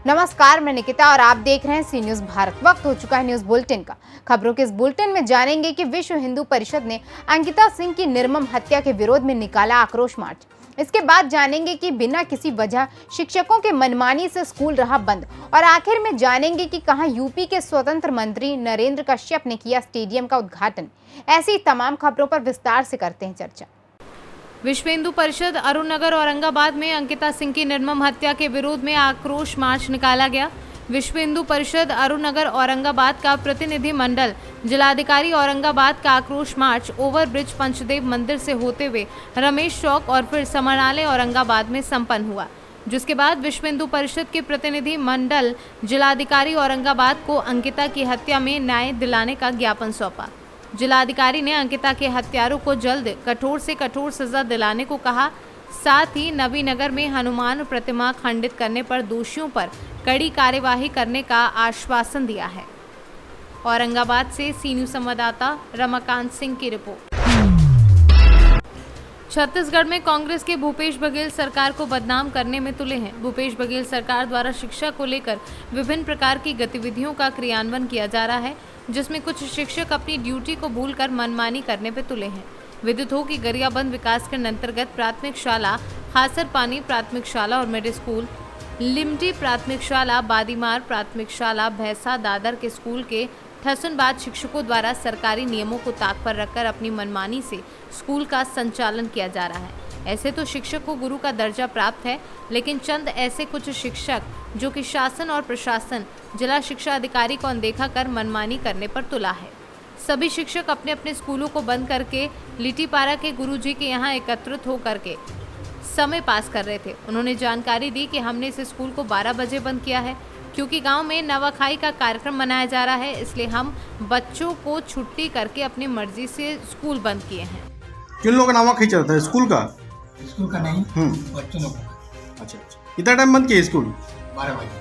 नमस्कार, मैं निकिता और आप देख रहे हैं सी न्यूज भारत। वक्त हो चुका है न्यूज बुलेटिन का। खबरों के इस बुलेटिन में जानेंगे कि विश्व हिंदू परिषद ने अंकिता सिंह की निर्मम हत्या के विरोध में निकाला आक्रोश मार्च। इसके बाद जानेंगे कि बिना किसी वजह शिक्षकों के मनमानी से स्कूल रहा बंद, और आखिर में जानेंगे कि कहां यूपी के स्वतंत्र मंत्री नरेंद्र कश्यप ने किया स्टेडियम का उद्घाटन। ऐसी तमाम खबरों पर विस्तार से करते हैं चर्चा। विश्व हिंदू परिषद अरुण नगर औरंगाबाद में अंकिता सिंह की निर्मम हत्या के विरोध में आक्रोश मार्च निकाला गया। विश्व हिंदू परिषद अरुण नगर औरंगाबाद का प्रतिनिधि मंडल जिलाधिकारी औरंगाबाद का आक्रोश मार्च ओवरब्रिज पंचदेव मंदिर से होते हुए रमेश चौक और फिर समरणालय औरंगाबाद में संपन्न हुआ, जिसके बाद विश्व हिंदू परिषद के प्रतिनिधि मंडल जिलाधिकारी औरंगाबाद को अंकिता की हत्या में न्याय दिलाने का ज्ञापन सौंपा। जिलाधिकारी ने अंकिता के हत्यारों को जल्द कठोर से कठोर सजा दिलाने को कहा। साथ ही नवीनगर में हनुमान प्रतिमा खंडित करने पर दोषियों पर कड़ी कार्यवाही करने का आश्वासन दिया है। औरंगाबाद से सी न्यूज संवाददाता रमाकांत सिंह की रिपोर्ट। छत्तीसगढ़ में कांग्रेस के भूपेश बघेल सरकार को बदनाम करने में तुले हैं। भूपेश बघेल सरकार द्वारा शिक्षा को लेकर विभिन्न प्रकार की गतिविधियों का क्रियान्वयन किया जा रहा है, जिसमें कुछ शिक्षक अपनी ड्यूटी को भूलकर मनमानी करने पर तुले हैं। विदित हो कि गरियाबंद विकासखंड अंतर्गत प्राथमिक शाला खासर पानी प्राथमिक शाला और मिडिल स्कूल, लिमटी प्राथमिक शाला, बादीमार प्राथमिक शाला, भैंसा दादर के स्कूल के ठसनबाज शिक्षकों द्वारा सरकारी नियमों को ताक पर रखकर अपनी मनमानी से स्कूल का संचालन किया जा रहा है। ऐसे तो शिक्षक को गुरु का दर्जा प्राप्त है, लेकिन चंद ऐसे कुछ शिक्षक जो कि शासन और प्रशासन, जिला शिक्षा अधिकारी को अनदेखा कर मनमानी करने पर तुला है। सभी शिक्षक अपने अपने स्कूलों को बंद करके लिटीपारा के गुरुजी के यहाँ एकत्रित होकर के समय पास कर रहे थे। उन्होंने जानकारी दी कि हमने इस स्कूल को 12 बजे बंद किया है, क्योंकि गांव में नवाखाई का कार्यक्रम मनाया जा रहा है, इसलिए हम बच्चों को छुट्टी करके अपनी मर्जी से स्कूल बंद किए हैं। किन लोगों का नवाखाई चलता है? स्कूल का? स्कूल का नहीं, बच्चों लोगों का। अच्छा, कितना टाइम बंद किया स्कूल? 12 बजे।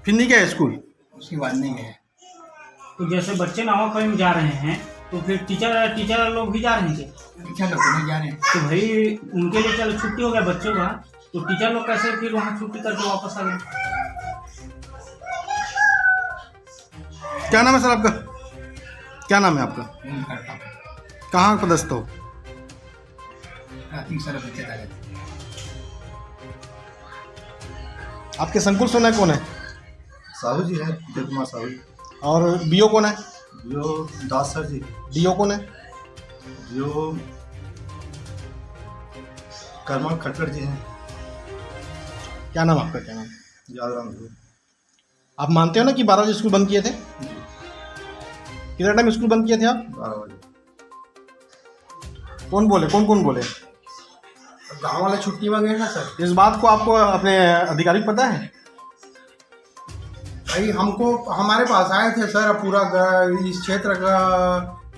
फिर नहीं गया स्कूल? उसके बाद नहीं गए। तो जैसे बच्चे नवाखाई में जा रहे हैं तो फिर टीचर लोग भी जा रहे हैं? टीचर लोग नहीं जा रहे हैं। तो भाई उनके लिए चलो छुट्टी हो गया बच्चों का, तो टीचर लोग कैसे फिर वहाँ छुट्टी करके वापस आ गए? क्या नाम है सर आपका? क्या नाम है आपका? कहाँ पदस्थ हो? प्राथमिक शाला बच्चे डाले। आपके संकुल सोना कौन है? साहू जी है, विजय कुमार साहू जी। और बीओ कौन है? BO Das sir ji. DO कौन है? जो करमल खट्टर जी हैं। क्या नाम आपका? क्या नाम? यादराम जी। आप मानते हो ना कि 12 बजे स्कूल बंद किए थे? कितना टाइम स्कूल बंद किए थे आप? 12 बजे। कौन बोले? कौन बोले? गाँव वाले छुट्टी में गए ना सर। इस बात को आपको अपने अधिकारी को पता है? भाई हमको हमारे पास आए थे सर, पूरा इस क्षेत्र का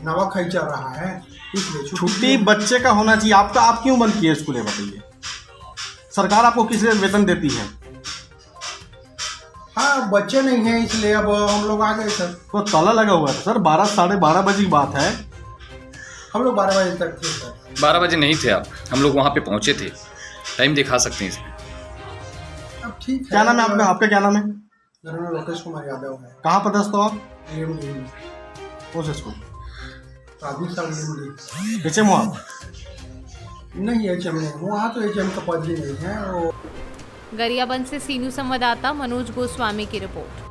नवाखाई चल रहा है, इसलिए छुट्टी बच्चे का होना चाहिए। आपका आप क्यों बंद किए स्कूल? बताइए, सरकार आपको किस लिए वेतन देती है? हाँ, बच्चे नहीं हैं इसलिए अब हम लोग आ गए सर। तो ताला लगा हुआ है सर। 12 साढ़े 12 बजे की बात है। हम लोग 12 बजे तक थे सर। 12 बजे नहीं थे आप, हम लोग वहाँ पे पहुँचे थे। टाइम दिखा सकते हैं इसमें। अब ठीक है। क्या नाम है आपका? आपका क्या नाम है? मेरा नाम लोकेश कुमार यादव है। कहाँ पदस्थ हो आप? प्राथमिक कौन स्कूल? शाला पीछे में आप? नहीं, HM नहीं, वहाँ तो HM का पद ही नहीं है। वो गरियाबंद से सी न्यूज संवाददाता मनोज गोस्वामी की रिपोर्ट।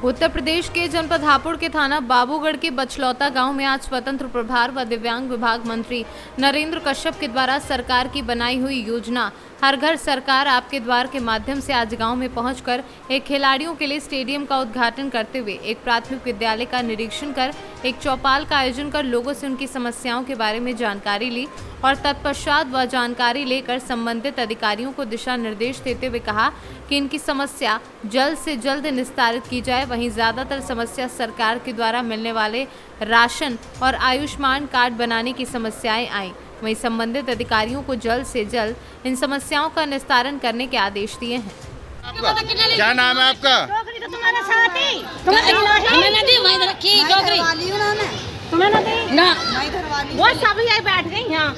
उत्तर प्रदेश के जनपद हापुड़ के थाना बाबूगढ़ के बछलौता गांव में आज स्वतंत्र प्रभार व दिव्यांग विभाग मंत्री नरेंद्र कश्यप के द्वारा सरकार की बनाई हुई योजना हर घर सरकार आपके द्वार के माध्यम से आज गांव में पहुंचकर एक खिलाड़ियों के लिए स्टेडियम का उद्घाटन करते हुए एक प्राथमिक विद्यालय का निरीक्षण कर एक चौपाल का आयोजन कर लोगों से उनकी समस्याओं के बारे में जानकारी ली और तत्पश्चात वह जानकारी लेकर संबंधित अधिकारियों को दिशा निर्देश देते हुए कहा कि इनकी समस्या जल्द से जल्द निस्तारित की जाए। वहीं ज़्यादातर समस्या सरकार के द्वारा मिलने वाले राशन और आयुष्मान कार्ड बनाने की समस्याएं आई। वहीं संबंधित अधिकारियों को जल्द से जल्द इन समस्याओं का निस्तारण करने के आदेश दिए हैं। क्या नाम है आपका? तुम्हारे साथ ही तुम्हें नदी वहीं रखी डोगरी तुम्हें नदी ना वो सब यही बैठ गई यहाँ।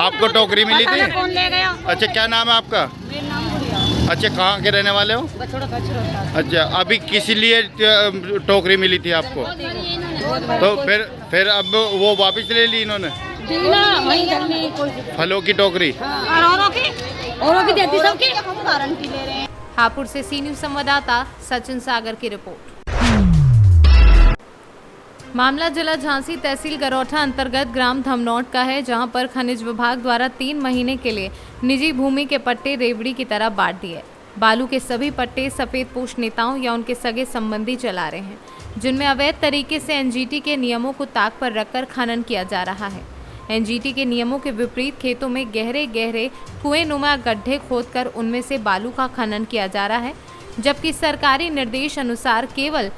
आपको टोकरी मिली थी? कौन ले गया? अच्छा, क्या नाम है आपका? मेरा नाम गुड़िया। अच्छा, कहाँ के रहने वाले हो? बछड़ा बछड़ा अच्छा, अभी किस लिए टोकरी मिली थी आपको? तो फिर अब वो वापस ले ली इन्होंने दीना वहीं घर में कोई फलों की टोकरी? और औरों की देती सबकी गारंटी ले रहे हैं। हापुड़ से सी न्यूज संवाददाता सचिन सागर की रिपोर्ट। मामला जिला झांसी तहसील गरौठा अंतर्गत ग्राम धमनौट का है, जहां पर खनिज विभाग द्वारा 3 महीने के लिए निजी भूमि के पट्टे रेवड़ी की तरह बांट दिए। बालू के सभी पट्टे सफेद पोश नेताओं या उनके सगे संबंधी चला रहे हैं, जिनमें अवैध तरीके से एनजीटी के नियमों को ताक पर रखकर खनन किया जा रहा है। एनजीटी के नियमों के विपरीत खेतों में गहरे गहरे कुएं नुमा गड्ढे खोदकर उनमें से बालू का खनन किया जा रहा है, जबकि सरकारी निर्देश अनुसार केवल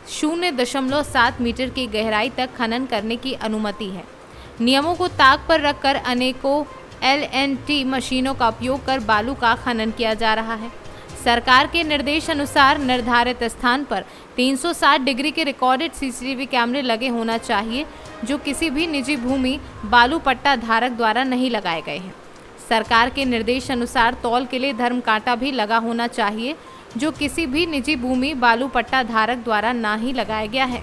0.7 मीटर की गहराई तक खनन करने की अनुमति है। नियमों को ताक पर रखकर अनेकों LNT मशीनों का उपयोग कर बालू का खनन किया जा रहा है। सरकार के निर्देश अनुसार निर्धारित स्थान पर 360 डिग्री के रिकॉर्डेड CCTV कैमरे लगे होना चाहिए, जो किसी भी निजी भूमि बालू पट्टा धारक द्वारा नहीं लगाए गए हैं। सरकार के निर्देश अनुसार तौल के लिए धर्म कांटा भी लगा होना चाहिए, जो किसी भी निजी भूमि बालू पट्टा धारक द्वारा ना ही लगाया गया है।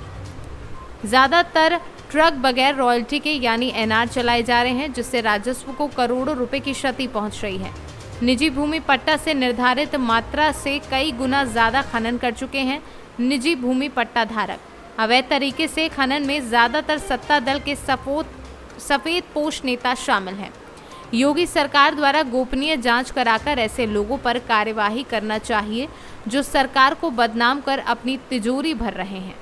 ज़्यादातर ट्रक बगैर रॉयल्टी के यानी NR चलाए जा रहे हैं, जिससे राजस्व को करोड़ों रुपए की क्षति पहुंच रही है। निजी भूमि पट्टा से निर्धारित मात्रा से कई गुना ज़्यादा खनन कर चुके हैं निजी भूमि पट्टा धारक। अवैध तरीके से खनन में ज़्यादातर सत्ता दल के सफ़ेद पोश नेता शामिल हैं। योगी सरकार द्वारा गोपनीय जांच कराकर ऐसे लोगों पर कार्यवाही करना चाहिए, जो सरकार को बदनाम कर अपनी तिजोरी भर रहे हैं।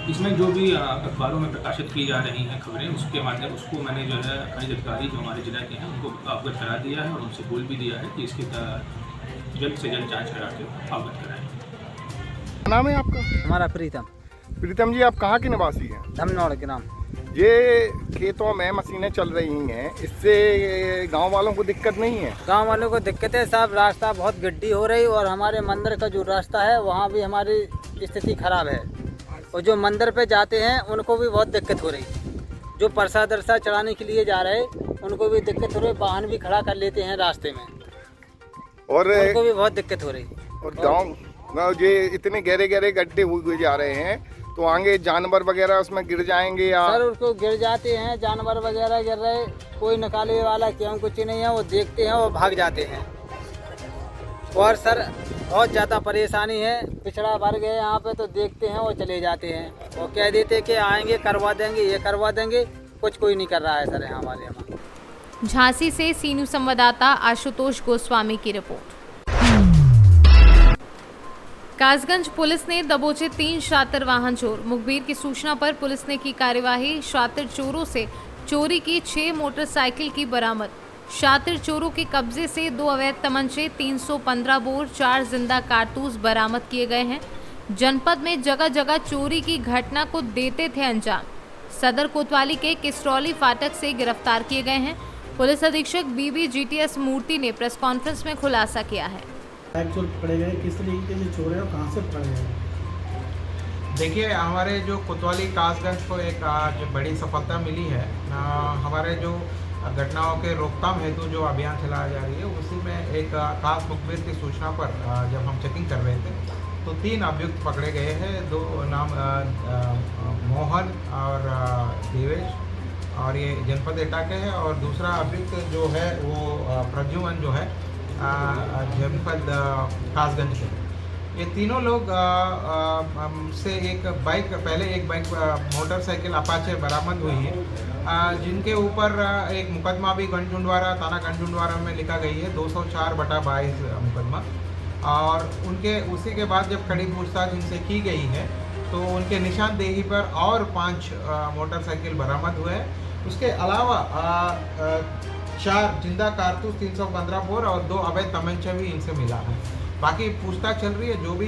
इसमें जो भी अखबारों में प्रकाशित की जा रही हैं खबरें, उसके माध्यम उसको मैंने जो है खनिज अधिकारी जो हमारे जिला के हैं उनको अवगत करा दिया है और उनसे बोल भी दिया है कि इसकी जल्द से जल्द जांच करा के अवगत कराएं। नाम है आपका? हमारा प्रीतम। प्रीतम जी, आप कहाँ के निवासी हैं? धमनौड़ ग्राम। ये खेतों में मशीनें चल रही हैं, इससे गांव वालों को दिक्कत नहीं है? गांव वालों को दिक्कत है साहब, रास्ता बहुत गड्डी हो रही और हमारे मंदिर का जो रास्ता है वहाँ भी हमारी स्थिति खराब है, और जो मंदिर पे जाते हैं उनको भी बहुत दिक्कत हो रही। जो प्रसाद दरसा चढ़ाने के लिए जा रहे उनको भी दिक्कत हो रही, वाहन भी खड़ा कर लेते हैं रास्ते में और उनको भी बहुत दिक्कत हो रही। और गाँव ये इतने गहरे गहरे गड्ढे हुए जा रहे हैं, तो आगे जानवर वगैरह उसमें गिर जाएंगे या? सर उसको गिर जाते हैं, जानवर वगैरह गिर रहे, कोई निकाले वाला क्यों कुछ नहीं है, वो देखते हैं वो भाग जाते हैं। और सर बहुत ज़्यादा परेशानी है, पिछड़ा भर गए यहाँ पे, तो देखते हैं वो चले जाते हैं, वो कह देते कि आएंगे करवा देंगे, ये करवा देंगे, कुछ कोई नहीं कर रहा है सर हमारे यहाँ। झांसी से सी न्यूज संवाददाता आशुतोष गोस्वामी की रिपोर्ट। कासगंज पुलिस ने दबोचे 3 शातिर वाहन चोर। मुखबिर की सूचना पर पुलिस ने की कार्यवाही। शातिर चोरों से चोरी की 6 मोटरसाइकिल की बरामद। शातिर चोरों के कब्जे से 2 अवैध तमंचे, 315 बोर, 4 जिंदा कारतूस बरामद किए गए हैं। जनपद में जगह जगह चोरी की घटना को देते थे अंजाम। सदर कोतवाली के किस्टौली फाटक से गिरफ्तार किए गए हैं। पुलिस अधीक्षक BBGTS मूर्ति ने प्रेस कॉन्फ्रेंस में खुलासा किया है। चोर पकड़े गए, किस तरीके के चोर हैं और कहाँ से पकड़े गए? देखिए, हमारे जो कोतवाली कासगंज को एक जो बड़ी सफलता मिली है, हमारे जो घटनाओं के रोकथाम हेतु जो अभियान चलाया जा रही है, उसी में एक खास मुखबिर की सूचना पर जब हम चेकिंग कर रहे थे तो 3 अभियुक्त पकड़े गए हैं। 2 नाम मोहन और देवेश, और ये जनपद एटा के हैं, और दूसरा अभियुक्त जो है वो प्रद्युमन जो है जनपद कासगंज के। ये तीनों लोग से एक बाइक मोटरसाइकिल अपाचे बरामद हुई है, जिनके ऊपर एक मुकदमा भी गंजुंडवारा थाना गंजुंडवारा में लिखा गई है, 204/22 मुकदमा। और उनके उसी के बाद जब कड़ी पूछताछ इनसे की गई है तो उनके निशानदेही पर और 5 मोटरसाइकिल बरामद हुए हैं। उसके अलावा 4 जिंदा कारतूस, 315 बोर और 2 अवैध तमंचे भी इनसे मिला है। बाकी पूछताछ चल रही है, जो भी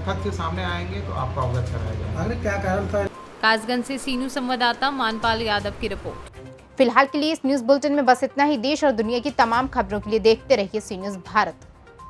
तथ्य सामने आएंगे तो आपको अवगत कराया जाएगा। अरे क्या कारण था? कासगंज से सी न्यूज संवाददाता मानपाल यादव की रिपोर्ट। फिलहाल के लिए इस न्यूज बुलेटिन में बस इतना ही। देश और दुनिया की तमाम खबरों के लिए देखते रहिए सी न्यूज भारत।